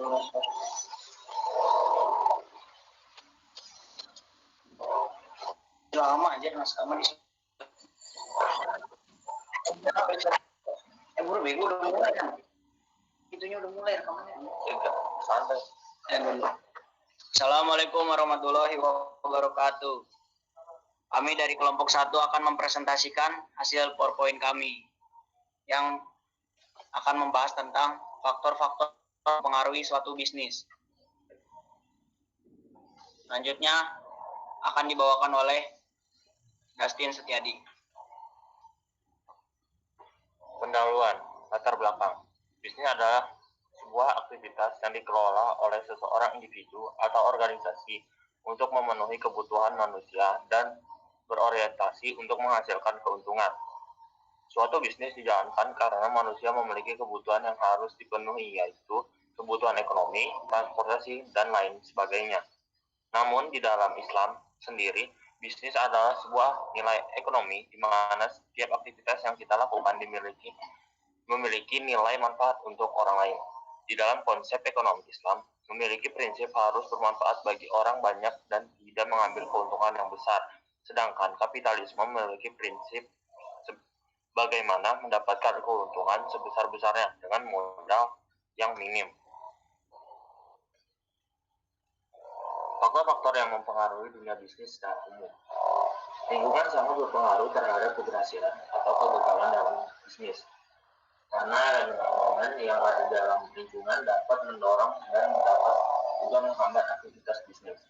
Lama aja mas kamu di buru bego udah mulai kan? Itunya udah mulai rekamannya. Santai. Assalamualaikum warahmatullahi wabarakatuh. Kami dari kelompok 1 akan mempresentasikan hasil PowerPoint kami yang akan membahas tentang faktor-faktor mempengaruhi suatu bisnis. Selanjutnya akan dibawakan oleh Dustin Setiadi. Pendahuluan, latar belakang. Bisnis adalah sebuah aktivitas yang dikelola oleh seseorang individu atau organisasi untuk memenuhi kebutuhan manusia dan berorientasi untuk menghasilkan keuntungan. Suatu bisnis dijalankan karena manusia memiliki kebutuhan yang harus dipenuhi, yaitu kebutuhan ekonomi, transportasi, dan lain sebagainya. Namun di dalam Islam sendiri, bisnis adalah sebuah nilai ekonomi di mana setiap aktivitas yang kita lakukan memiliki nilai manfaat untuk orang lain. Di dalam konsep ekonomi Islam, memiliki prinsip harus bermanfaat bagi orang banyak dan tidak mengambil keuntungan yang besar. Sedangkan kapitalisme memiliki prinsip bagaimana mendapatkan keuntungan sebesar-besarnya dengan modal yang minim. Faktor-faktor yang mempengaruhi dunia bisnis secara umum. Lingkungan sangat berpengaruh terhadap keberhasilan atau kegagalan dalam bisnis. Karena environment yang ada dalam lingkungan dapat mendorong dan dapat juga menghambat aktivitas bisnis.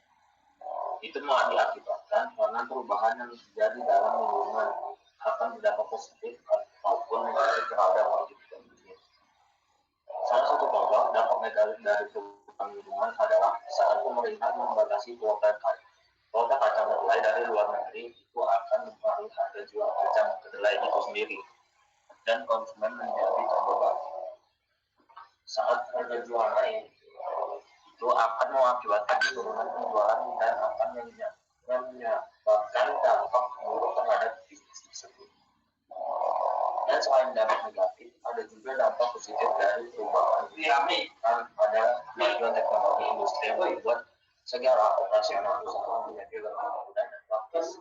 Itu diakibatkan karena perubahan yang terjadi dalam lingkungan akan berdampak positif ataupun negatif terhadap aktivitas bisnis. Salah satu contoh dampak negatif dari perubahan lingkungan adalah saat pemerintah membatasi kuota kacang kedelai dari luar negeri, itu akan mempengaruhi harga jual kacang kedelai itu sendiri dan konsumen menjadi terbebani. Saat harga jual naik, itu akan mengakibatkan penurunan penjualan dan akan menyebabkan dampak buruk terhadap bisnis tersebut. Dan selain dampak negatif, ada juga dampak positif dari perubahan pada kemajuan teknologi industri yang membuat segala operasional usaha menjadi lebih mudah dan praktis.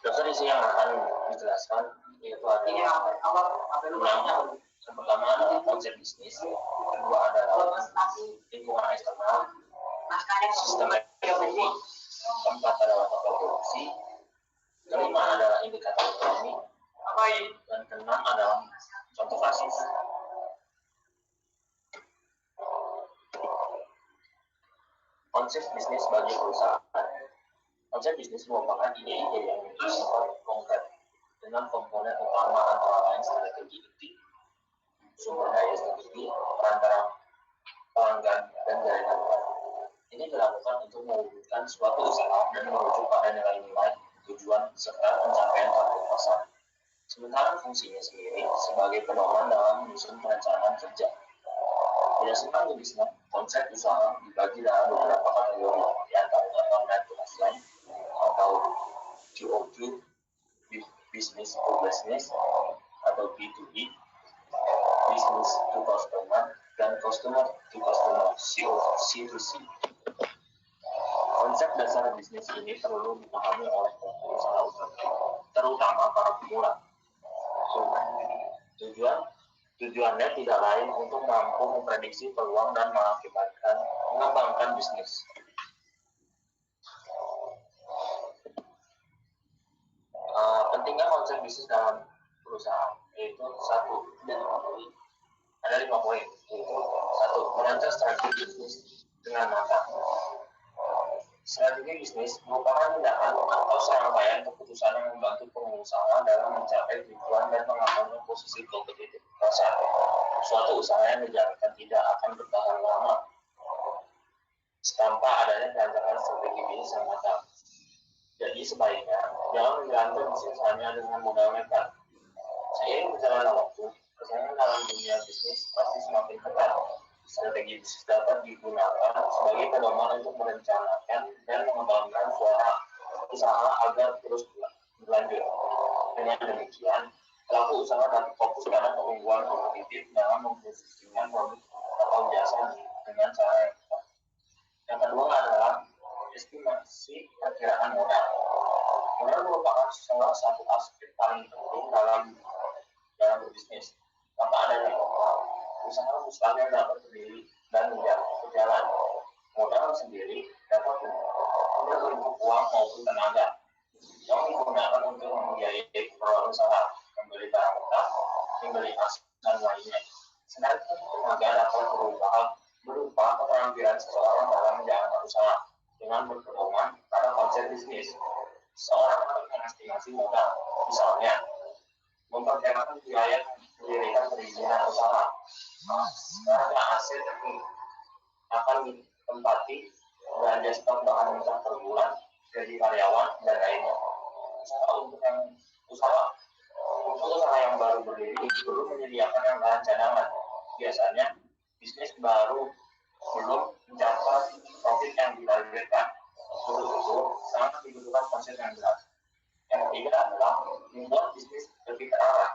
Dasar isi yang akan dijelaskan yaitu ada yang pertama adalah konsep bisnis, kedua adalah lingkungan eksternal, sistem ekonomi, keempat adalah faktor produksi, kelima adalah indikator ekonomi, dan keenam adalah contoh kasus. Konsep bisnis bagi perusahaan. Konsep bisnis merupakan ide-ide yang bersifat konkret dengan komponen utama antara lain strategi inti, sumber daya strategi, perantara pelanggan, dan jaringan pelanggan. Ini dilakukan untuk mewujudkan suatu usaha dan merujuk pada nilai-nilai, tujuan, serta pencapaian target pasar. Sementara fungsinya sendiri sebagai pedoman dalam menyusun perencanaan kerja. Berdasarkan jenisnya, konsep usaha dibagi dalam beberapa kategori, di antaranya online to offline atau B2B, business to business atau B2B, business to customer, dan customer to customer, C2C. Konsep dasar bisnis ini perlu dipahami oleh pelaku usaha, terutama para pemula. Tujuannya tidak lain untuk mampu memprediksi peluang dan mengakibatkan mengembangkan bisnis. Pentingnya konsep bisnis dalam perusahaan yaitu ada 5 poin, yaitu 1. Merancang strategi bisnis dengan matang. Strategi bisnis merupakan tindakan atau serangkaian keputusan yang membantu pengusaha dalam mencapai tujuan dan mengamankan posisi kompetitif pasar. Suatu usaha yang dijalankan tidak akan bertahan lama tanpa adanya perancangan strategi bisnis yang matang. Jadi sebaiknya jangan menjalankan bisnis hanya dengan modal nekat. Seiring berjalannya waktu, persaingan dalam dunia bisnis pasti semakin ketat. Strategi bisnis dapat digunakan sebagai pedoman untuk merencanakan dan mengembangkan suatu usaha agar terus berlanjut. Dengan demikian, pelaku usaha dapat fokus pada keunggulan kompetitif dalam memposisikan produk atau jasa dengan cara yang tepat. Yang kedua adalah estimasi perkiraan modal. Modal merupakan salah satu aspek paling penting dalam berbisnis. Tanpa adanya modal, usaha mustahil dapat berdiri dan berjalan. Modal sendiri dapat berbentuk uang maupun tenaga yang digunakan untuk membiayai keperluan usaha, membeli barang mentah, membeli aset dan lainnya. Sedangkan tenaga dapat berupa keterampilan seseorang dalam menjalankan usaha dengan berpedoman pada konsep bisnis. Seorang harus mengestimasi modal, misalnya memperkirakan biaya mendirikan perizinan usaha, harga aset yang akan ditempati, belanja stok bahan mentah per bulan, gaji karyawan dan lainnya. Usaha yang baru berdiri perlu menyediakan anggaran cadangan. Biasanya bisnis baru belum mencapai profit yang ditargetkan. Untuk itu sangat dibutuhkan konsep yang jelas. Yang ketiga adalah membuat bisnis lebih terarah.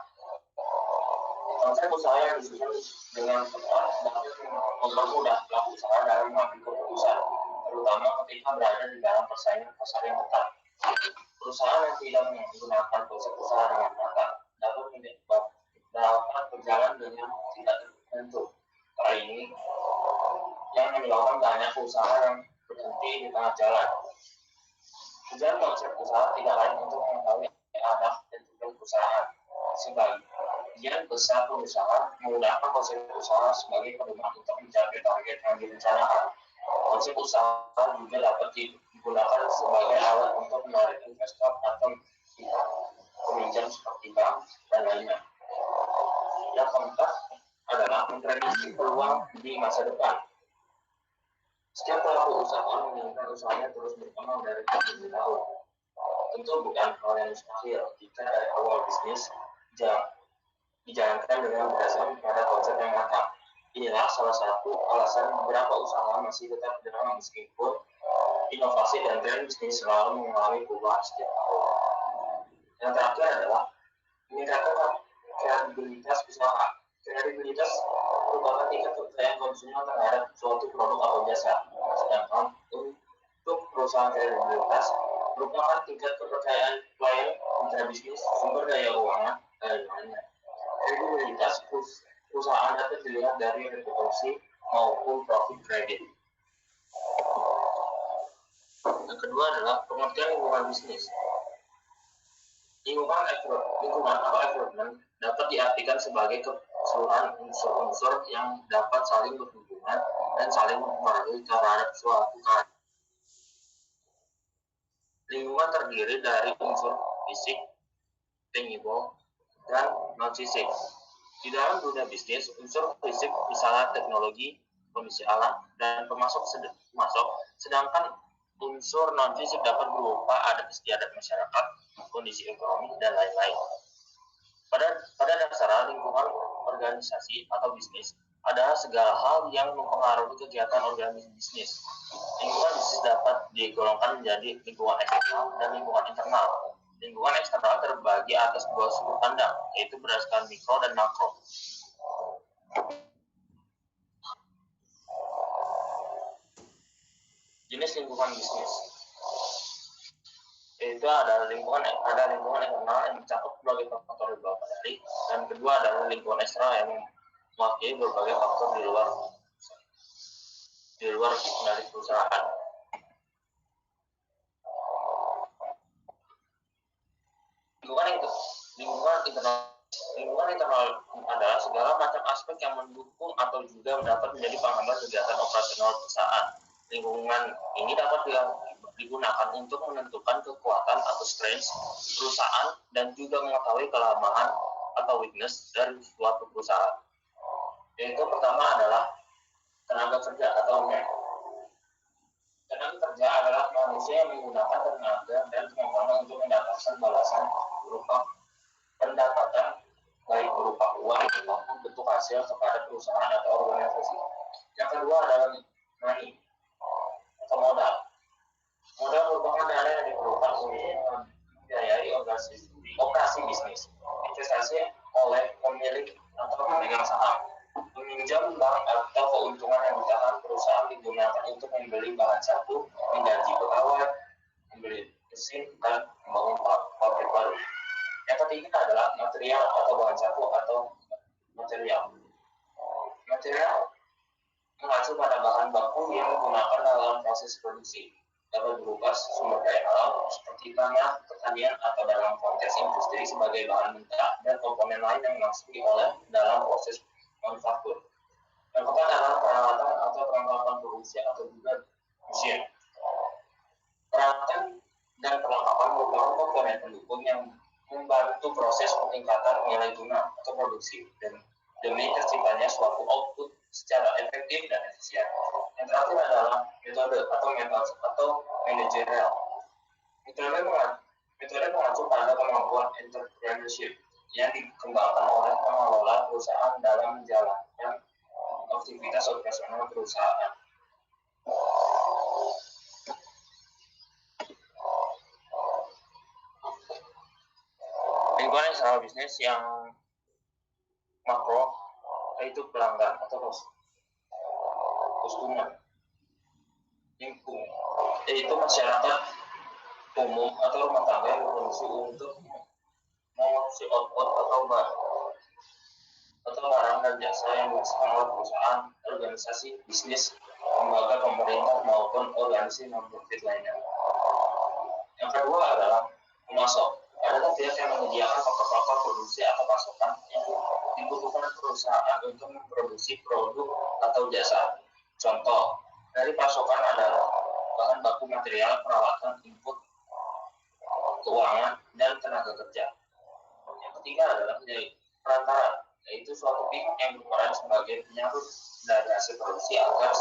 Konsep usaha yang disusun dengan tepat dapat mempermudah pelaku usaha dalam mengambil keputusan, terutama ketika berada di dalam persaingan pasar yang ketat. Perusahaan yang tidak menggunakan konsep usaha dengan matang dapat berjalan dengan tidak tertentu. Kali ini yang menyebabkan banyak usaha yang berhenti di tengah jalan. Tujuan konsep usaha tidak lain untuk mengetahui arah dan tujuan perusahaan. Sebagian besar perusahaan menggunakan konsep usaha sebagai pedoman untuk mencapai target yang direncanakan. Konsep usaha juga dapat digunakan sebagai alat untuk menarik investor atau peminjam seperti bank dan lainnya. Yang keempat adalah memprediksi peluang di masa depan. Setiap pelaku usaha menginginkan usahanya terus berkembang dari tahun ke tahun. Tentu bukan hal yang mustahil jika dari awal bisnis dijalankan dengan berdasarkan pada konsep yang matang. Inilah salah satu alasan beberapa usaha masih tetap berjalan meskipun inovasi dan tren bisnis selalu mengalami perubahan setiap tahun. Yang terakhir adalah meningkatkan kredibilitas usaha. Kredibilitas merupakan tingkat kepercayaan konsumen terhadap suatu produk atau jasa. Sedangkan untuk perusahaan kredibilitas merupakan tingkat kepercayaan klien, mitra bisnis, sumber daya keuangan, dan lainnya. Kredibilitas perusahaan dapat dilihat dari reputasi maupun profit kredit. Yang kedua adalah pengertian lingkungan bisnis. Lingkungan atau environment dapat diartikan sebagai keseluruhan unsur-unsur yang dapat saling berhubungan dan saling mempengaruhi terhadap suatu karya. Lingkungan terdiri dari unsur fisik, tangible, dan non-fisik. Di dalam dunia bisnis, unsur fisik misalnya teknologi, kondisi alam, dan pemasok, sedangkan unsur non-fisik dapat berupa adat istiadat masyarakat, kondisi ekonomi, dan lain-lain. Pada dasarnya, lingkungan organisasi atau bisnis adalah segala hal yang mempengaruhi kegiatan organisasi bisnis. Lingkungan bisnis dapat digolongkan menjadi lingkungan eksternal dan lingkungan internal. Lingkungan eksternal terbagi atas dua sudut pandang, yaitu berdasarkan mikro dan makro. Jenis lingkungan bisnis itu ada lingkungan internal yang mencakup berbagai faktor di bawah tadi, dan kedua adalah lingkungan eksternal yang mewakili berbagai faktor di luar dari perusahaan. Lingkungan internal adalah segala macam aspek yang mendukung atau juga dapat menjadi penghambat kegiatan operasional perusahaan. Lingkungan ini dapat digunakan untuk menentukan kekuatan atau strength perusahaan dan juga mengetahui kelemahan atau weakness dari suatu perusahaan. Yaitu pertama adalah tenaga kerja atau man. Tenaga kerja adalah manusia yang menggunakan tenaga dan kemampuan untuk mendapatkan balasan berupa pendapatan, baik berupa uang maupun bentuk hasil kepada perusahaan atau organisasi. Yang kedua adalah money atau modal. Modal merupakan dana yang diperlukan untuk membiayai organisasi operasi bisnis, investasi oleh pemilik atau pemegang saham, meminjam bank atau keuntungan yang ditahan perusahaan digunakan untuk membeli bahan baku, menggaji pegawai, membeli mesin, dan membangun pabrik baru. Yang ketiga adalah material atau bahan baku atau material. Material mengacu pada bahan baku yang digunakan dalam proses produksi, dapat berupa sumber daya alam seperti tanah, pertanian, atau dalam konteks industri sebagai bahan mentah dan komponen lain yang langsung diolah dalam proses manufaktur. Yang keempat adalah peralatan atau perlengkapan produksi atau juga mesin. Peralatan dan perlengkapan merupakan komponen pendukung yang membantu proses peningkatan nilai guna atau produksi dan demi terciptanya suatu output secara efektif dan efisien. Yang terakhir adalah metode atau manajerial. Metode mengacu pada kemampuan entrepreneurship yang dikembangkan oleh pengelola perusahaan dalam menjalankan aktivitas operasional perusahaan. Lingkungan usaha bisnis yang makro yaitu pelanggan atau customer. Lingkungan yaitu masyarakat umum atau rumah tangga yang berfungsi untuk mengurusi output atau barang dan jasa yang dihasilkan oleh perusahaan, organisasi bisnis, lembaga pemerintah maupun organisasi non-profit lainnya. Yang kedua adalah pemasok. Adalah pihak yang menyediakan pokok-pokok produksi atau pasokan yang dibutuhkan perusahaan untuk memproduksi produk atau jasa. Contoh dari pasokan adalah bahan baku material, peralatan, input, keuangan, dan tenaga kerja. Yang ketiga adalah perantara, yaitu suatu pihak yang berperan sebagai penyalur dari hasil produksi agar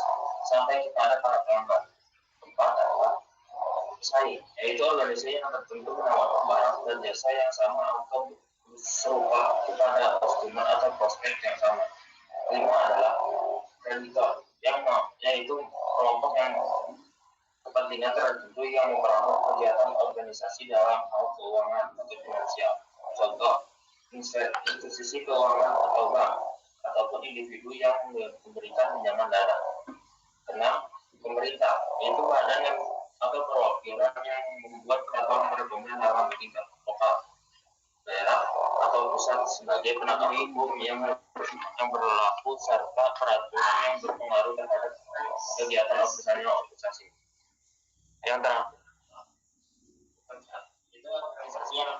sampai kepada para pelanggan. Keempat adalah pesaing, yaitu organisasi yang tertentu menawarkan barang dan jasa yang sama atau serupa kepada customer atau prospek yang sama. Kelima adalah kreditor, yaitu kelompok yang kepentingan tertentu yang memperoleh kegiatan organisasi dalam hal keuangan atau finansial. Contoh, institusi keuangan atau bank, ataupun individu yang memberikan pinjaman dana. Keenam, pemerintah, yaitu badan yang atau perwakilan yang membuat peraturan perekonomian dalam tingkat lokal, daerah, atau pusat sebagai penegak hukum yang berlaku serta peraturan yang berpengaruh terhadap kegiatan organisasi. Yang terakhir, itu organisasi yang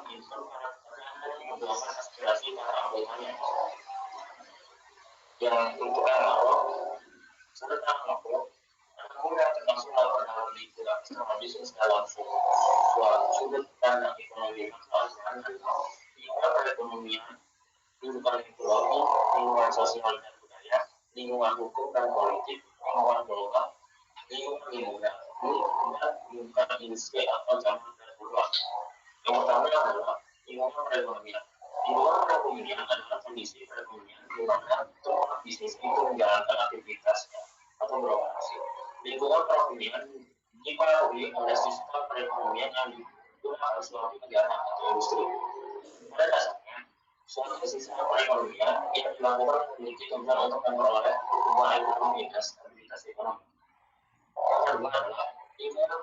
menjualkan aspirasi para anggotanya yang untuknya serta makro yang termasuk dalam lingkungan bisnis dalam sudut pandang ekonomi masyarakat, lingkungan perekonomian, lingkungan ekonomi, lingkungan sosial dan budaya, lingkungan hukum dan politik, lingkungan global, lingkungan industri atau zaman terburuan. Yang pertama adalah lingkungan perekonomian. Lingkungan perekonomian adalah kondisi perekonomian di mana bisnis itu menjalankan aktivitasnya atau beroperasi. Lingkungan perekonomian dipengaruhi oleh sistem perekonomian yang digunakan suatu negara atau industri. Pada dasarnya, suatu sistem perekonomian yang dilakukan memiliki tujuan untuk memperoleh pertumbuhan ekonomi dan stabilitas ekonomi. Yang kedua adalah lingkungan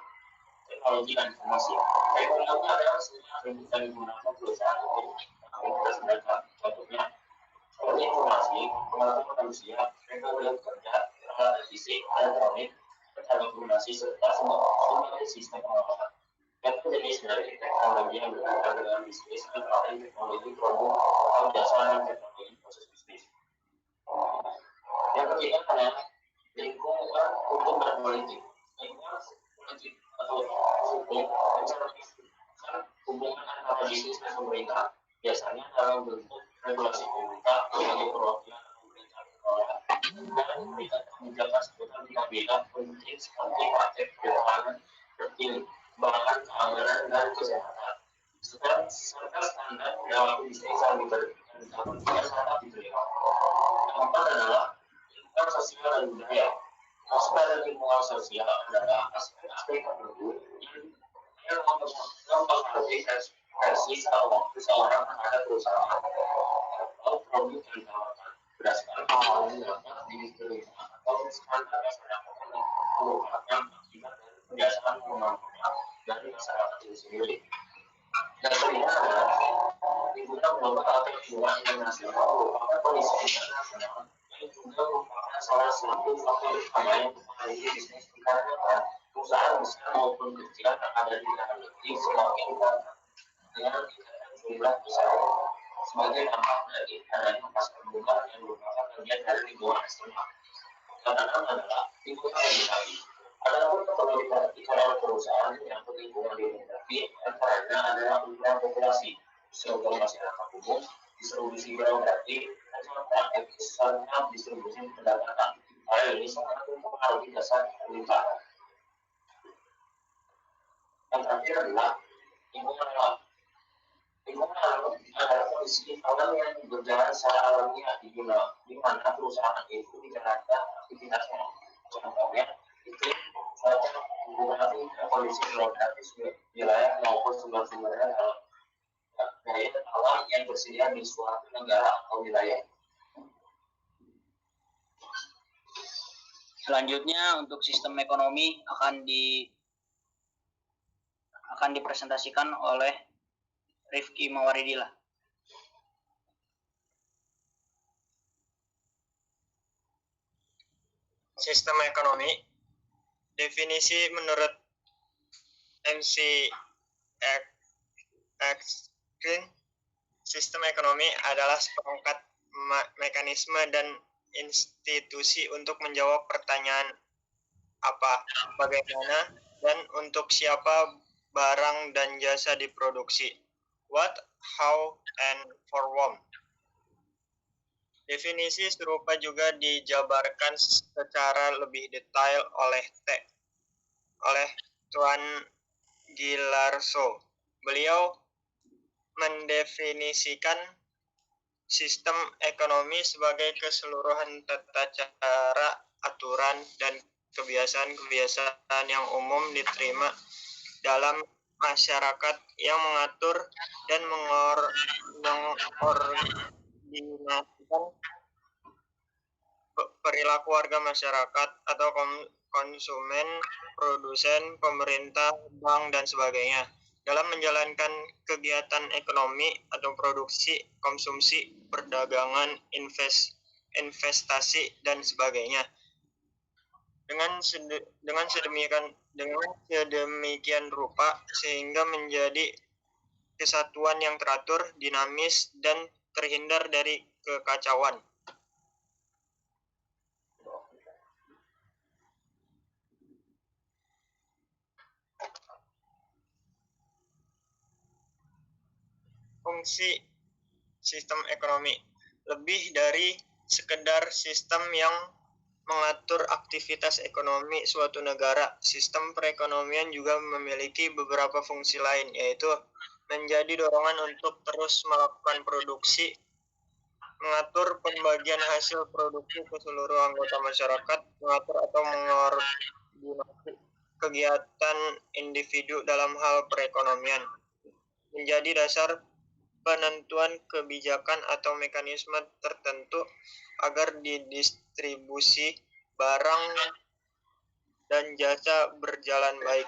teknologi dan informasi. Teknologi adalah semua yang bisa digunakan perusahaan untuk aktivitas mereka. Contohnya, seperti informasi, pengalaman manusia, teknologi kerja, alat fisik, elektronik, telekomunikasi, serta semua sistem pengawasan. Satu jenis dari teknologi yang berkaitan dengan bisnis antara lain teknologi produk atau jasa dan teknologi proses bisnis. Yang ketiga adalah lingkungan hukum dan politik. Lingkungan politik atau hukum mencerminkan hubungan antara bisnis dan pemerintah, biasanya dalam bentuk regulasi pemerintah sebagai perwakilan pemerintah dan memberikan kebijakan seputar bidang penting seperti praktek keuangan tertinggi, bahan keamanan dan kesehatan, serta standar dalam bisnis yang diberikan sangat diterima. Yang keempat adalah lingkungan sosial dan budaya. Maksud dari lingkungan sosial adalah aspek-aspek tertentu yang mempengaruhi versi atau seseorang terhadap perusahaan atau produk yang ditawarkan berdasarkan hal yang dapat didistribusikan atau standar masyarakat yang merupakan akibat dari kebiasaan penggunaan dari masyarakat itu sendiri. Dan kelima adalah lingkungan global atau lingkungan internasional merupakan kondisi internasional yang juga merupakan salah satu faktor utama yang mempengaruhi bisnis dikarenakan perusahaan besar maupun kecil yang ada di dalam negeri semakin banyak dengan tingkatan jumlah pesaing sebagai dampak dari adanya pasar global yang merupakan bagian dari lingkungan eksternal. Tantangan adalah lingkungan yang dihadapi. Adapun kalau diperhatikan oleh perusahaan yang lingkungan dihadapi, antaranya adalah ukuran populasi, struktur masyarakat umum, distribusi geografi, dan praktek serta distribusi pendapatan. Hal ini sangat mempengaruhi dasar pemerintahan. Yang terakhir adalah lingkungan alam. Lingkungan alam adalah kondisi alam yang berjalan secara alamiah di mana perusahaan itu menjalankan aktivitasnya. Contohnya, iklim, cuaca, geografi, kondisi geografis wilayah maupun sumber-sumber daya alam yang tersedia di suatu negara atau wilayah. Selanjutnya untuk sistem ekonomi akan dipresentasikan oleh Rifki Mawaridillah. Sistem ekonomi, definisi menurut MC Exkin, sistem ekonomi adalah seperangkat mekanisme dan institusi untuk menjawab pertanyaan apa, bagaimana, dan untuk siapa barang dan jasa diproduksi. What, how, and for whom. Definisi serupa juga dijabarkan secara lebih detail oleh Tuan Gilarso. Beliau mendefinisikan sistem ekonomi sebagai keseluruhan tata cara, aturan, dan kebiasaan-kebiasaan yang umum diterima dalam masyarakat yang mengatur dan mengordinasikan perilaku warga masyarakat atau konsumen, produsen, pemerintah, bank, dan sebagainya dalam menjalankan kegiatan ekonomi atau produksi, konsumsi, perdagangan, investasi, dan sebagainya. Dengan sedemikian rupa sehingga menjadi kesatuan yang teratur, dinamis, dan terhindar dari kekacauan. Fungsi sistem ekonomi lebih dari sekedar sistem yang mengatur aktivitas ekonomi suatu negara. Sistem perekonomian juga memiliki beberapa fungsi lain, yaitu menjadi dorongan untuk terus melakukan produksi, mengatur pembagian hasil produksi ke seluruh anggota masyarakat, mengatur atau mengordinasi kegiatan individu dalam hal perekonomian, menjadi dasar penentuan kebijakan atau mekanisme tertentu agar didistribusi barang dan jasa berjalan baik.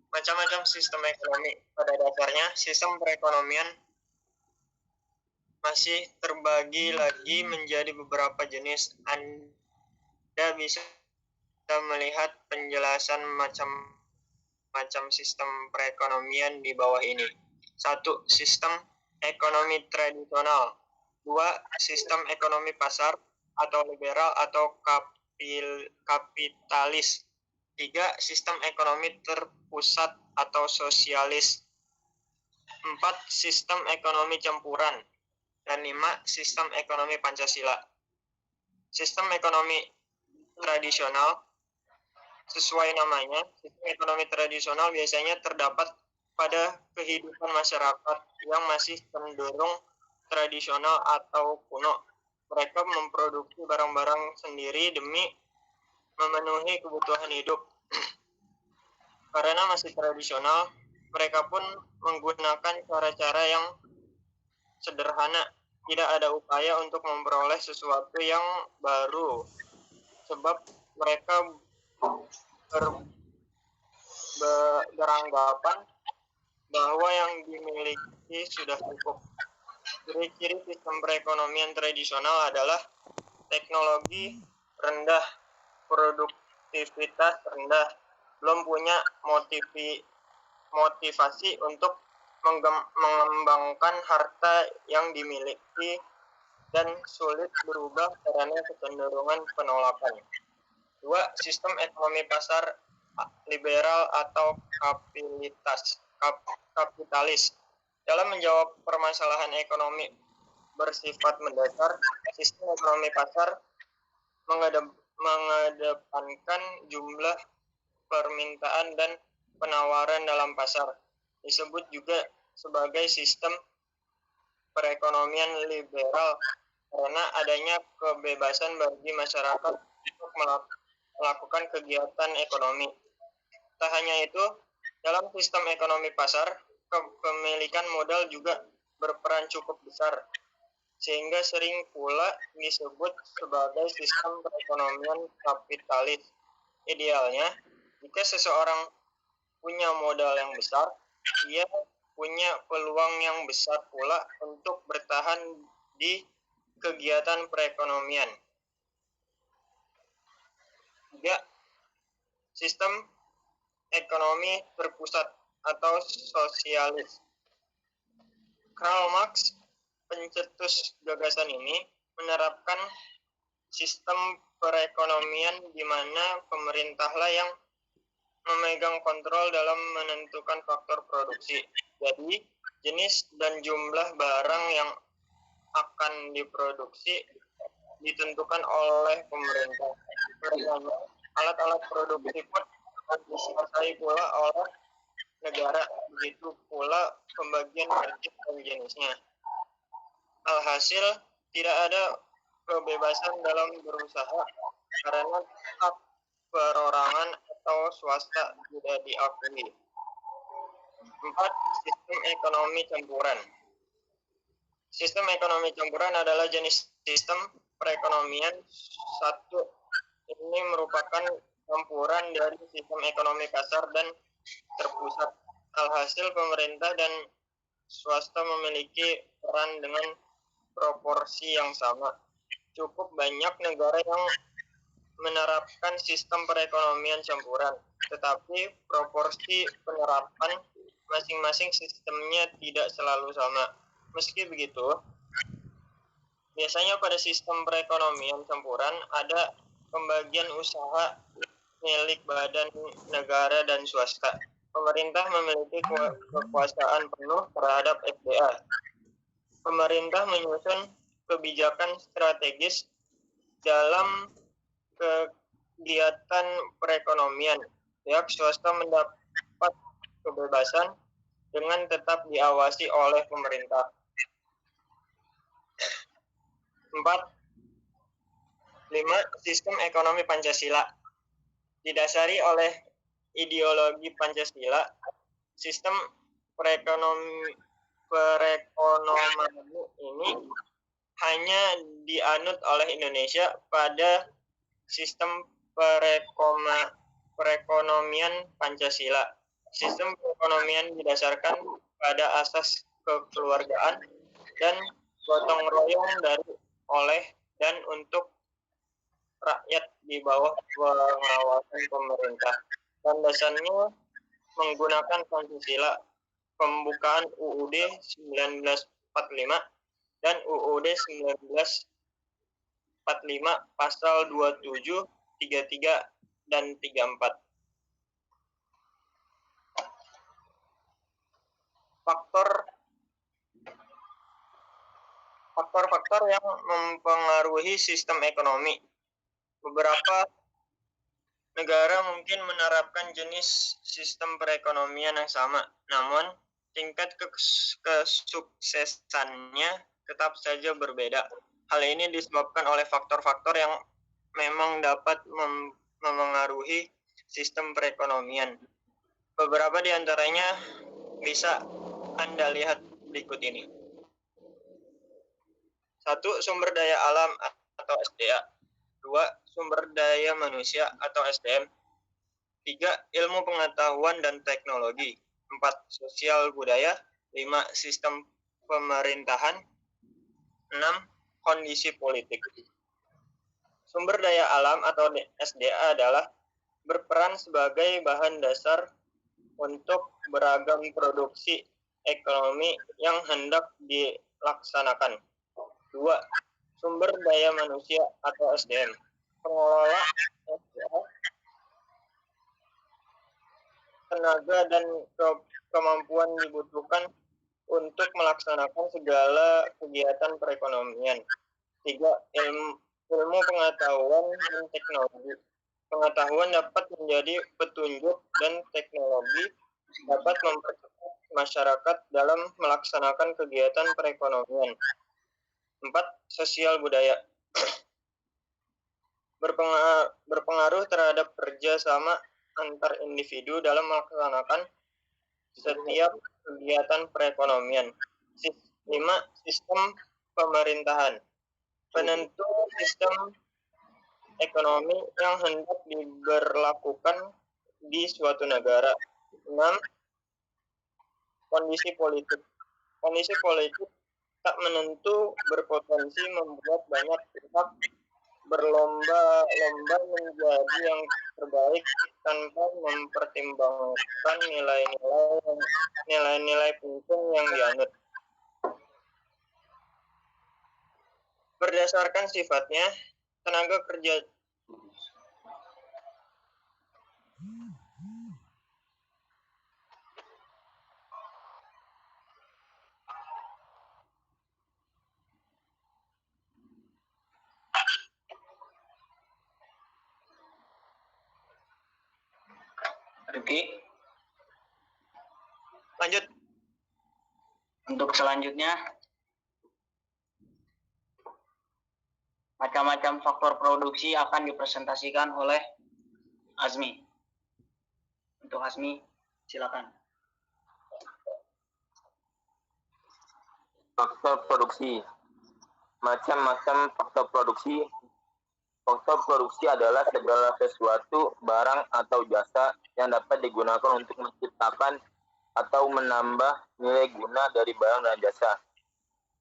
Macam-macam sistem ekonomi. Pada dasarnya, sistem perekonomian masih terbagi lagi menjadi beberapa jenis. Anda bisa melihat penjelasan macam sistem perekonomian di bawah ini. 1. Sistem ekonomi tradisional. 2. Sistem ekonomi pasar atau liberal atau kapitalis. 3. Sistem ekonomi terpusat atau sosialis. 4. Sistem ekonomi campuran. Dan 5. Sistem ekonomi Pancasila. Sistem ekonomi tradisional, sesuai namanya, sistem ekonomi tradisional biasanya terdapat pada kehidupan masyarakat yang masih cenderung tradisional atau kuno. mereka memproduksi barang-barang sendiri demi memenuhi kebutuhan hidup. Karena masih tradisional, mereka pun menggunakan cara-cara yang sederhana. Tidak ada upaya untuk memperoleh sesuatu yang baru, sebab mereka beranggapan bahwa yang dimiliki sudah cukup. Ciri-ciri sistem perekonomian tradisional adalah teknologi rendah, produktivitas rendah, belum punya motivasi untuk mengembangkan harta yang dimiliki, dan sulit berubah karena kecenderungan penolakan. 2. Sistem ekonomi pasar liberal atau kapitalis. Dalam menjawab permasalahan ekonomi bersifat mendasar, sistem ekonomi pasar mengedepankan jumlah permintaan dan penawaran dalam pasar. Disebut juga sebagai sistem perekonomian liberal karena adanya kebebasan bagi masyarakat untuk melakukan kegiatan ekonomi. Tak hanya itu, dalam sistem ekonomi pasar, kepemilikan modal juga berperan cukup besar, sehingga sering pula disebut sebagai sistem perekonomian kapitalis. Idealnya, jika seseorang punya modal yang besar, ia punya peluang yang besar pula untuk bertahan di kegiatan perekonomian. 3. Sistem ekonomi terpusat atau sosialis. Karl Marx, pencetus gagasan ini, menerapkan sistem perekonomian di mana pemerintahlah yang memegang kontrol dalam menentukan faktor produksi. Jadi, jenis dan jumlah barang yang akan diproduksi ditentukan oleh pemerintah. Alat-alat produksi pun dikuasai pula oleh negara, begitu pula pembagian market dan jenisnya. Alhasil, tidak ada kebebasan dalam berusaha karena hak perorangan atau swasta tidak diakui. 4. Sistem ekonomi campuran. Sistem ekonomi campuran adalah jenis sistem perekonomian satu. Ini merupakan campuran dari sistem ekonomi pasar dan terpusat. Alhasil, pemerintah dan swasta memiliki peran dengan proporsi yang sama. Cukup banyak negara yang menerapkan sistem perekonomian campuran, tetapi proporsi penerapan masing-masing sistemnya tidak selalu sama. Meski begitu, biasanya pada sistem perekonomian campuran ada pembagian usaha milik badan negara dan swasta. Pemerintah memiliki kekuasaan penuh terhadap SDA. Pemerintah menyusun kebijakan strategis dalam kegiatan perekonomian. Pihak swasta mendapat kebebasan dengan tetap diawasi oleh pemerintah. 4. 5. Sistem ekonomi Pancasila. Didasari oleh ideologi Pancasila, sistem perekonomian ini hanya dianut oleh Indonesia pada sistem perekonomian Pancasila. Sistem perekonomian didasarkan pada asas kekeluargaan dan gotong royong dari, oleh, dan untuk rakyat di bawah pengawasan pemerintah. Landasannya menggunakan Pancasila, pembukaan UUD 1945 dan UUD 1945 pasal 27, 33, dan 34. Faktor-faktor yang mempengaruhi sistem ekonomi. Beberapa negara mungkin menerapkan jenis sistem perekonomian yang sama, namun tingkat kesuksesannya tetap saja berbeda. Hal ini disebabkan oleh faktor-faktor yang memang dapat memengaruhi sistem perekonomian. Beberapa di antaranya bisa Anda lihat berikut ini. 1. Sumber daya alam atau SDA. 2. Sumber daya manusia atau SDM. 3. Ilmu pengetahuan dan teknologi. 4. Sosial budaya. 5. Sistem pemerintahan. 6. Kondisi politik. Sumber daya alam atau SDA adalah berperan sebagai bahan dasar untuk beragam produksi ekonomi yang hendak dilaksanakan. 2. Sumber daya manusia atau SDM. Pengelola SDA, tenaga dan kemampuan dibutuhkan untuk melaksanakan segala kegiatan perekonomian. 3. Ilmu pengetahuan dan teknologi. Pengetahuan dapat menjadi petunjuk dan teknologi dapat mempercepat masyarakat dalam melaksanakan kegiatan perekonomian. 4. Sosial budaya. Berpengaruh terhadap kerjasama antar individu dalam melaksanakan setiap kegiatan perekonomian. 5. Sistem pemerintahan. Penentu sistem ekonomi yang hendak diberlakukan di suatu negara. 6. Kondisi politik. Kondisi politik tak menentu berpotensi membuat banyak pihak berlomba-lomba menjadi yang terbaik tanpa mempertimbangkan nilai-nilai penting yang dianut. Berdasarkan sifatnya, tenaga kerja Rifki, lanjut. untuk selanjutnya, macam-macam faktor produksi akan dipresentasikan oleh Azmi. Untuk Azmi, silakan. Faktor produksi. Macam-macam faktor produksi. Faktor produksi adalah segala sesuatu, barang atau jasa yang dapat digunakan untuk menciptakan atau menambah nilai guna dari barang dan jasa.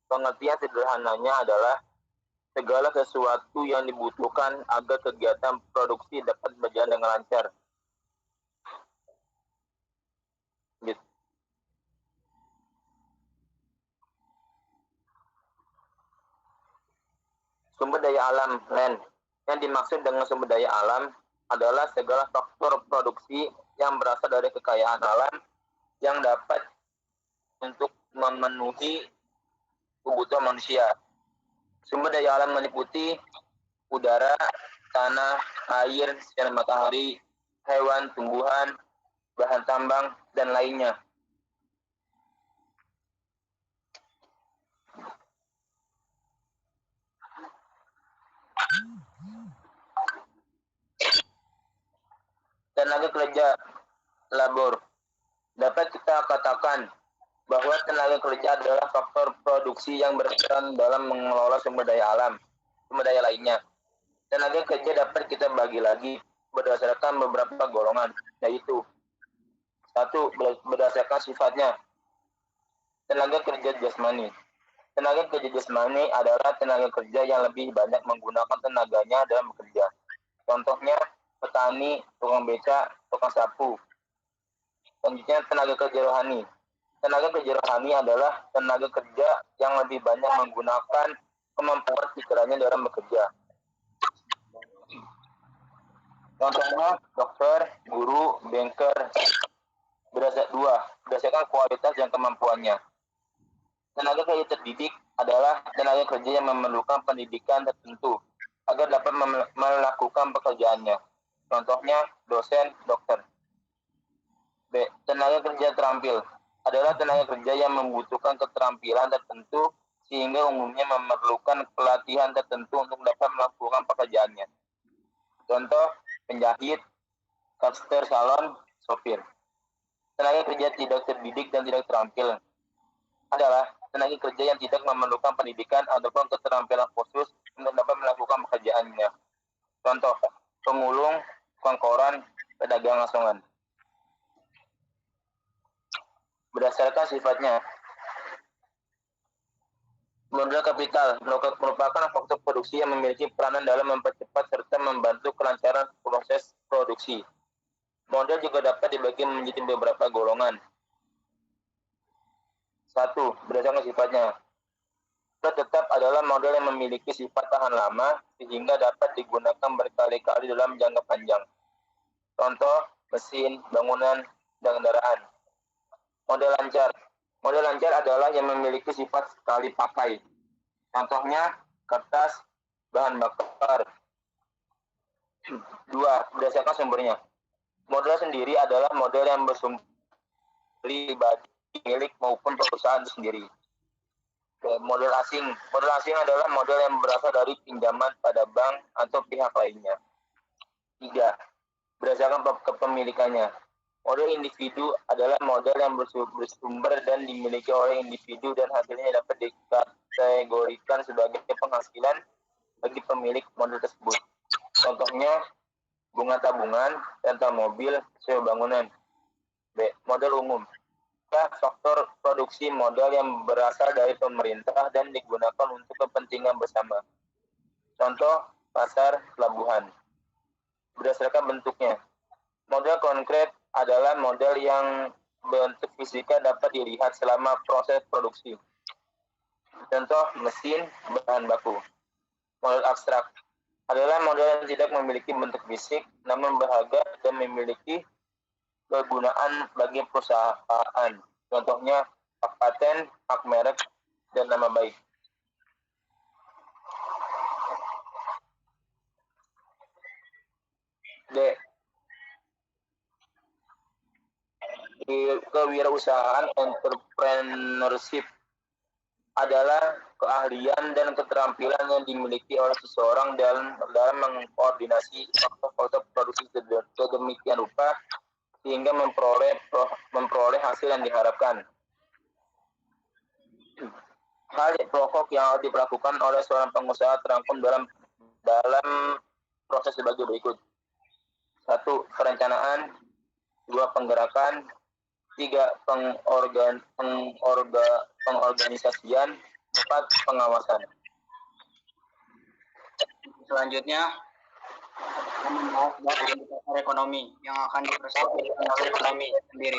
Pengertian sederhananya adalah segala sesuatu yang dibutuhkan agar kegiatan produksi dapat berjalan dengan lancar. Gitu. Sumber daya alam, land. Yang dimaksud dengan sumber daya alam adalah segala faktor produksi yang berasal dari kekayaan alam yang dapat untuk memenuhi kebutuhan manusia. Sumber daya alam meliputi udara, tanah, air, sinar matahari, hewan, tumbuhan, bahan tambang, dan lainnya. Tenaga kerja, labor. Dapat kita katakan bahwa tenaga kerja adalah faktor produksi yang berperan dalam mengelola sumber daya alam, sumber daya lainnya. Tenaga kerja dapat kita bagi lagi berdasarkan beberapa golongan, yaitu 1. Berdasarkan sifatnya. Tenaga kerja jasmani. Tenaga kerja jasmani adalah tenaga kerja yang lebih banyak menggunakan tenaganya dalam bekerja. Contohnya, petani, tukang beca, tukang sapu. Selanjutnya, tenaga kerja rohani. Tenaga kerja rohani adalah tenaga kerja yang lebih banyak menggunakan kemampuan pikirannya dalam bekerja. Contohnya, dokter, guru, banker. Berdasarkan kualitas dan kemampuannya. Tenaga kerja terdidik adalah tenaga kerja yang memerlukan pendidikan tertentu agar dapat melakukan pekerjaannya. Contohnya, dosen, dokter. B. Tenaga kerja terampil adalah tenaga kerja yang membutuhkan keterampilan tertentu sehingga umumnya memerlukan pelatihan tertentu untuk dapat melakukan pekerjaannya. Contoh, penjahit, caster salon, sopir. Tenaga kerja tidak terdidik dan tidak terampil adalah tenaga kerja yang tidak memerlukan pendidikan ataupun keterampilan khusus untuk dapat melakukan pekerjaannya. Contoh, pemulung, tukang koran, pedagang asongan. Berdasarkan sifatnya, modal kapital merupakan faktor produksi yang memiliki peranan dalam mempercepat serta membantu kelancaran proses produksi. Modal juga dapat dibagi menjadi beberapa golongan. 1. Berdasarkan sifatnya. Modal tetap adalah modal yang memiliki sifat tahan lama sehingga dapat digunakan berkali-kali dalam jangka panjang. Contoh, mesin, bangunan, dan kendaraan. Modal lancar. Modal lancar adalah yang memiliki sifat sekali pakai. Contohnya, kertas, bahan bakar. 2. Berdasarkan sumbernya. Modal sendiri adalah modal yang bersumber dari pribadi, milik maupun perusahaan sendiri. Modal asing. Modal asing adalah modal yang berasal dari pinjaman pada bank atau pihak lainnya. 3. Berdasarkan kepemilikannya. Modal individu adalah modal yang bersumber dan dimiliki oleh individu dan hasilnya dapat dikategorikan sebagai penghasilan bagi pemilik modal tersebut. Contohnya, bunga tabungan, rental mobil, sewa bangunan. B. Modal umum. Faktor produksi modal yang berasal dari pemerintah dan digunakan untuk kepentingan bersama. Contoh, pasar, pelabuhan. Berdasarkan bentuknya. Modal konkret adalah modal yang bentuk fisika dapat dilihat selama proses produksi. Contoh, mesin, bahan baku. Modal abstrak adalah modal yang tidak memiliki bentuk fisik, namun berharga dan memiliki kegunaan bagi perusahaan. Contohnya, hak paten, hak merek, dan nama baik. D. Kewirausahaan entrepreneurship adalah keahlian dan keterampilan yang dimiliki oleh seseorang dalam mengkoordinasi faktor-faktor produksi sedemikian rupa sehingga memperoleh hasil yang diharapkan. Hal pokok yang harus dilakukan oleh seorang pengusaha terangkum dalam proses sebagai berikut. 1. Perencanaan. 2. Penggerakan. 3. Pengorganisasian. 4. Pengawasan. Selanjutnya, membahas indikator ekonomi yang akan dipresentasikan oleh ekonomi sendiri.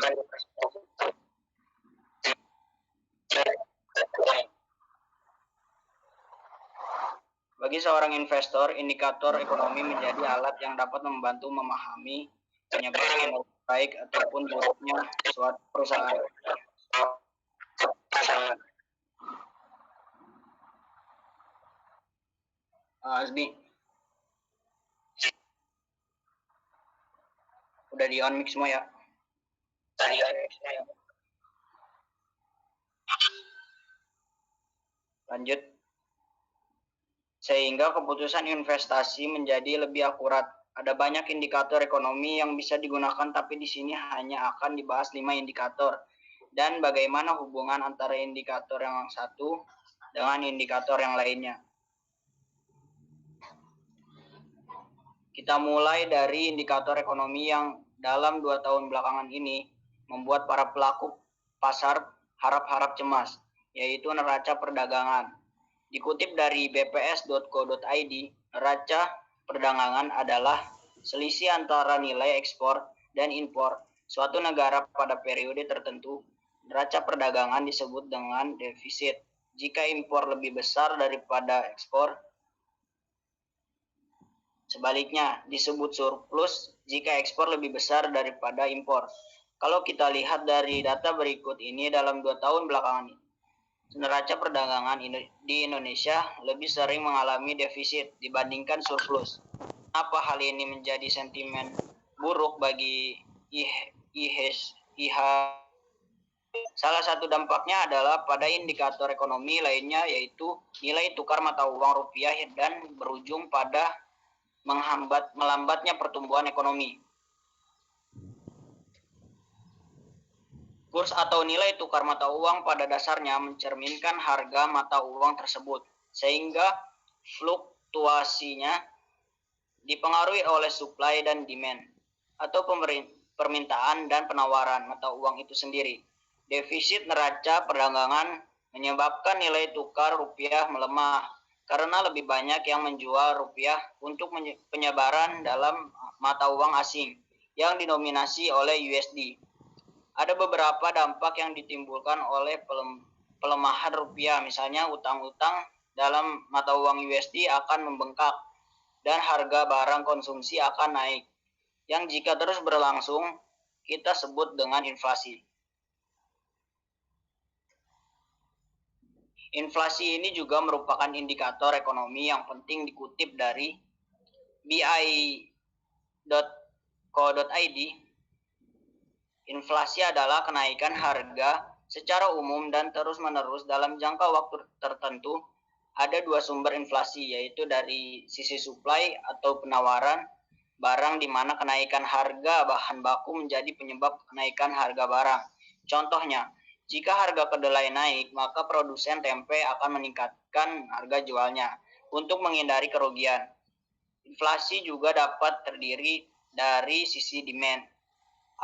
Bagi seorang investor, indikator ekonomi menjadi alat yang dapat membantu memahami penyebab kinerja baik ataupun buruknya suatu perusahaan. Azmi, udah di on mic semua ya? Lanjut. Sehingga keputusan investasi menjadi lebih akurat. Ada banyak indikator ekonomi yang bisa digunakan, tapi di sini hanya akan dibahas 5 indikator. Dan bagaimana hubungan antara indikator yang satu dengan indikator yang lainnya. Kita mulai dari indikator ekonomi yang dalam 2 tahun belakangan ini membuat para pelaku pasar harap-harap cemas, yaitu neraca perdagangan. Dikutip dari bps.co.id, neraca perdagangan adalah selisih antara nilai ekspor dan impor suatu negara pada periode tertentu. Neraca perdagangan disebut dengan defisit jika impor lebih besar daripada ekspor. Sebaliknya, disebut surplus jika ekspor lebih besar daripada impor. Kalau kita lihat dari data berikut ini dalam 2 tahun belakangan ini, neraca perdagangan di Indonesia lebih sering mengalami defisit dibandingkan surplus. Apa hal ini menjadi sentimen buruk bagi IHSG Salah satu dampaknya adalah pada indikator ekonomi lainnya, yaitu nilai tukar mata uang rupiah dan berujung pada melambatnya pertumbuhan ekonomi. Kurs atau nilai tukar mata uang pada dasarnya mencerminkan harga mata uang tersebut, sehingga fluktuasinya dipengaruhi oleh supply dan demand, atau permintaan dan penawaran mata uang itu sendiri. Defisit neraca perdagangan menyebabkan nilai tukar rupiah melemah karena lebih banyak yang menjual rupiah untuk penyebaran dalam mata uang asing yang dinominasi oleh USD. Ada beberapa dampak yang ditimbulkan oleh pelemahan rupiah, misalnya utang-utang dalam mata uang USD akan membengkak dan harga barang konsumsi akan naik, yang jika terus berlangsung kita sebut dengan inflasi. Inflasi ini juga merupakan indikator ekonomi yang penting dikutip dari bi.co.id. Inflasi adalah kenaikan harga secara umum dan terus-menerus dalam jangka waktu tertentu. Ada dua sumber inflasi, yaitu dari sisi supply atau penawaran barang, di mana kenaikan harga bahan baku menjadi penyebab kenaikan harga barang. Contohnya, jika harga kedelai naik, maka produsen tempe akan meningkatkan harga jualnya untuk menghindari kerugian. Inflasi juga dapat terdiri dari sisi demand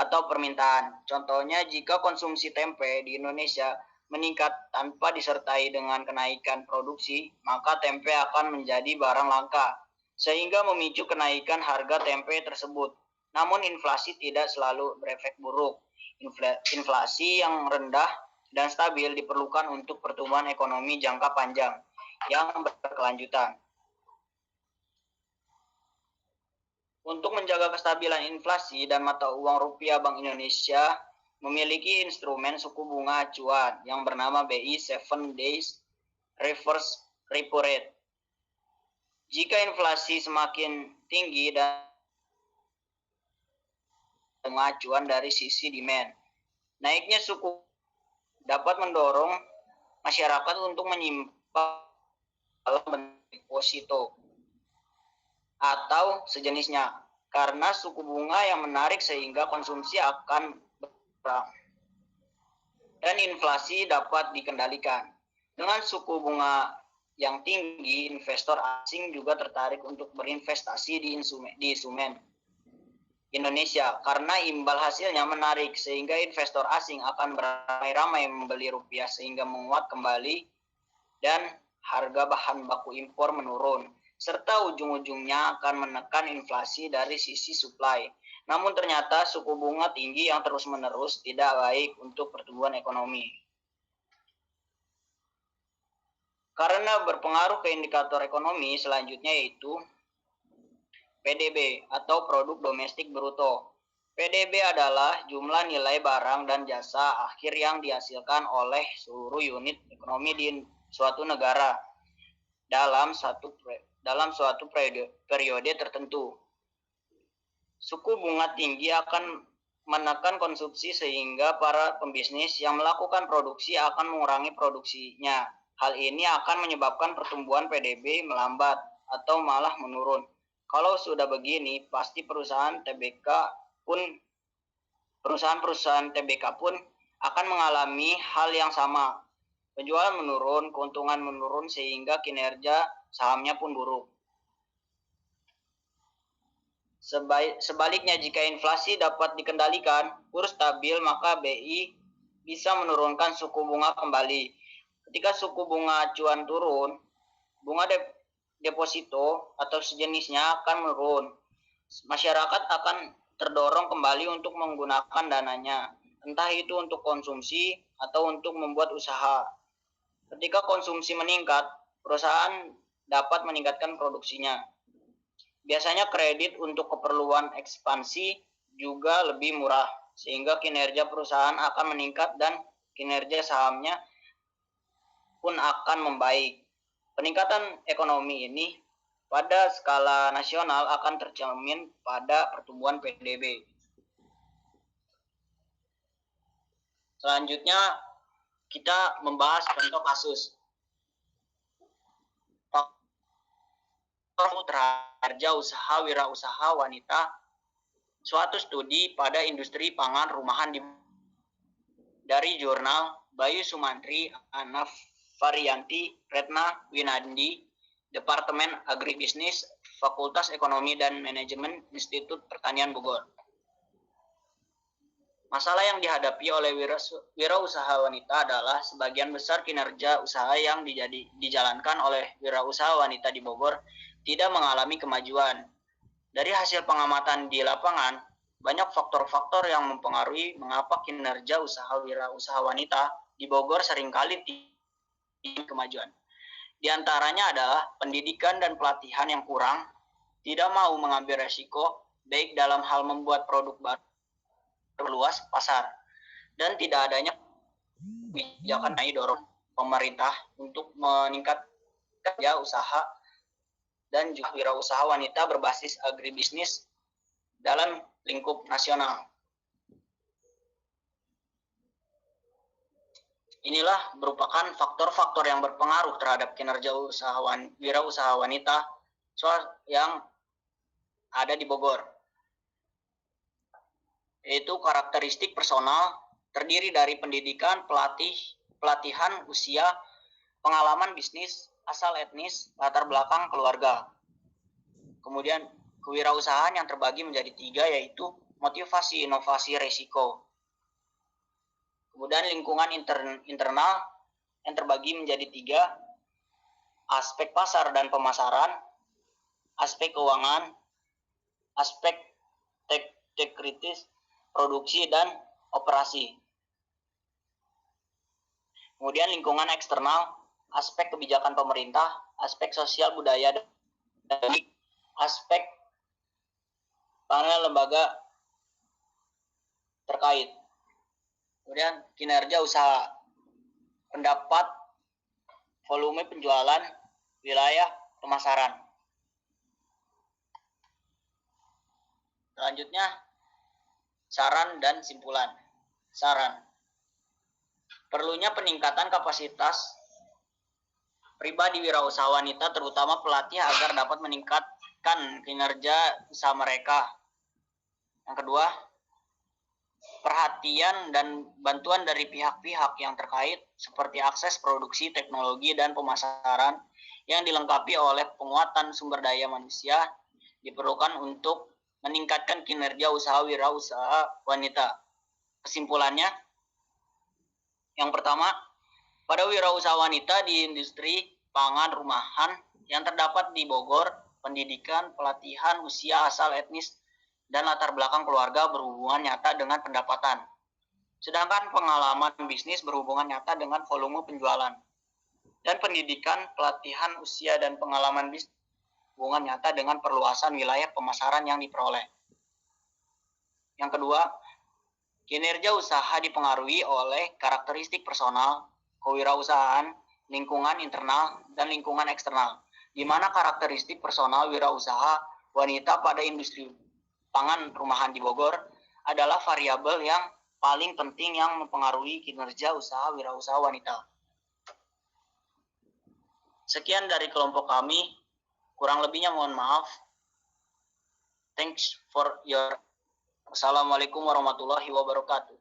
atau permintaan. Contohnya, jika konsumsi tempe di Indonesia meningkat tanpa disertai dengan kenaikan produksi, maka tempe akan menjadi barang langka, sehingga memicu kenaikan harga tempe tersebut. Namun inflasi tidak selalu berefek buruk. Inflasi yang rendah dan stabil diperlukan untuk pertumbuhan ekonomi jangka panjang yang berkelanjutan. Untuk menjaga kestabilan inflasi dan mata uang rupiah, Bank Indonesia memiliki instrumen suku bunga acuan yang bernama BI 7 Days Reverse Repo Rate. Jika inflasi semakin tinggi dan acuan dari sisi demand, naiknya suku dapat mendorong masyarakat untuk menyimpan dalam deposito atau sejenisnya, karena suku bunga yang menarik sehingga konsumsi akan berkurang dan inflasi dapat dikendalikan. Dengan suku bunga yang tinggi, investor asing juga tertarik untuk berinvestasi di instrumen Indonesia karena imbal hasilnya menarik, sehingga investor asing akan beramai-ramai membeli rupiah sehingga menguat kembali dan harga bahan baku impor menurun, serta ujung-ujungnya akan menekan inflasi dari sisi supply. Namun ternyata suku bunga tinggi yang terus-menerus tidak baik untuk pertumbuhan ekonomi, karena berpengaruh ke indikator ekonomi selanjutnya, yaitu PDB atau Produk Domestik Bruto. PDB adalah jumlah nilai barang dan jasa akhir yang dihasilkan oleh seluruh unit ekonomi di suatu negara dalam suatu periode tertentu. Suku bunga tinggi akan menekan konsumsi sehingga para pembisnis yang melakukan produksi akan mengurangi produksinya. Hal ini akan menyebabkan pertumbuhan PDB melambat atau malah menurun. Kalau sudah begini, pasti perusahaan TBK pun akan mengalami hal yang sama. Penjualan menurun, keuntungan menurun, sehingga kinerja sahamnya pun buruk. Sebaliknya, jika inflasi dapat dikendalikan, kurs stabil, maka BI bisa menurunkan suku bunga kembali. Ketika suku bunga acuan turun, bunga deposito atau sejenisnya akan menurun. Masyarakat akan terdorong kembali untuk menggunakan dananya, entah itu untuk konsumsi atau untuk membuat usaha. Ketika konsumsi meningkat, perusahaan dapat meningkatkan produksinya. Biasanya kredit untuk keperluan ekspansi juga lebih murah, sehingga kinerja perusahaan akan meningkat dan kinerja sahamnya pun akan membaik. Peningkatan ekonomi ini pada skala nasional akan tercermin pada pertumbuhan PDB. Selanjutnya kita membahas contoh kasus. Faktor kerja usaha wirausaha wanita, suatu studi pada industri pangan rumahan dari jurnal Bayu Sumantri, Ana Varianti, Retna Winandi, Departemen Agribisnis, Fakultas Ekonomi dan Manajemen, Institut Pertanian Bogor. Masalah yang dihadapi oleh wirausaha wanita adalah sebagian besar kinerja usaha yang dijalankan oleh wirausaha wanita di Bogor tidak mengalami kemajuan. Dari hasil pengamatan di lapangan, banyak faktor-faktor yang mempengaruhi mengapa kinerja usaha wirausaha wanita di Bogor seringkali tidak kemajuan. Di antaranya adalah pendidikan dan pelatihan yang kurang, tidak mau mengambil resiko, baik dalam hal membuat produk baru, luas pasar, dan tidak adanya kebijakan dorong pemerintah untuk meningkatkan kerja usaha dan juga wirausaha wanita berbasis agribisnis dalam lingkup nasional. Inilah merupakan faktor-faktor yang berpengaruh terhadap kinerja wirausaha wanita yang ada di Bogor. Yaitu karakteristik personal terdiri dari pendidikan, pelatihan, usia, pengalaman bisnis, asal etnis, latar belakang keluarga. Kemudian kewirausahaan yang terbagi menjadi 3, yaitu motivasi, inovasi, resiko. Kemudian lingkungan internal yang terbagi menjadi 3, aspek pasar dan pemasaran, aspek keuangan, aspek teknis, produksi dan operasi. Kemudian lingkungan eksternal, aspek kebijakan pemerintah, aspek sosial budaya, dan aspek panel lembaga terkait. Kemudian kinerja usaha, pendapat, volume penjualan, wilayah pemasaran. Selanjutnya, saran dan simpulan. Saran. Perlunya peningkatan kapasitas pribadi wirausaha wanita, terutama pelatih, agar dapat meningkatkan kinerja usaha mereka. Yang kedua, perhatian dan bantuan dari pihak-pihak yang terkait seperti akses produksi, teknologi, dan pemasaran yang dilengkapi oleh penguatan sumber daya manusia diperlukan untuk meningkatkan kinerja usaha wirausaha wanita. Kesimpulannya, yang pertama, pada wirausaha wanita di industri pangan rumahan yang terdapat di Bogor, pendidikan, pelatihan, usia, asal etnis, dan latar belakang keluarga berhubungan nyata dengan pendapatan. Sedangkan pengalaman bisnis berhubungan nyata dengan volume penjualan. Dan pendidikan, pelatihan, usia, dan pengalaman bisnis hubungan nyata dengan perluasan wilayah pemasaran yang diperoleh. Yang kedua, kinerja usaha dipengaruhi oleh karakteristik personal, kewirausahaan, lingkungan internal, dan lingkungan eksternal, di mana karakteristik personal wirausaha wanita pada industri pangan rumahan di Bogor adalah variabel yang paling penting yang mempengaruhi kinerja usaha wirausaha wanita. Sekian dari kelompok kami. Kurang lebihnya mohon maaf. Thanks for your. Assalamualaikum warahmatullahi wabarakatuh.